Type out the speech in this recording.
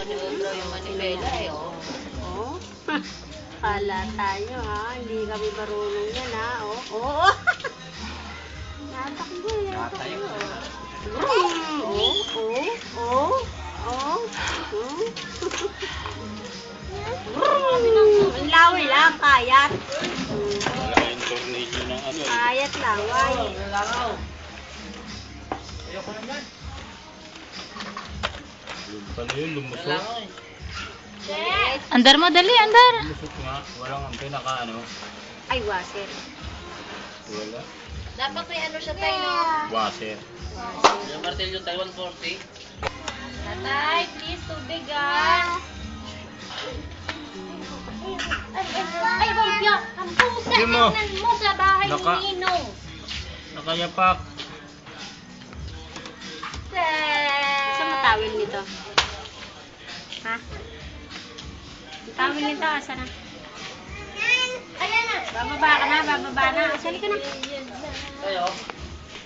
Daw yung manibela eh, oh. Oh. Kala tayo ha, hindi kami marunong yan ha. Oh, oh. Natakbo eh. Natayo. Oh, oh, oh, oh, oh. Ang laway lang, kayat. Wala yung tornilyo ng ano. Kayat laway. Ayoko naman. Yun pala yun, lumusot. Andar mo, dali, andar. Lumusot nga. Walang ang pinaka ano. Ay, washer. Wala. Dapat may ano siya tayo, no? Washer. Yung martilyo tayo 140. Tatay, please, tubig ah. Ay, Bombyo, ang pusa Sige mo. tingnan mo sa bahay Naka- ni Ninong. Nakayapak. Saan matawin nito? Ha? Ang tawin nito, asa na? Ayan na. Bababa ka na, bababa na. Asali ka na. Tayo.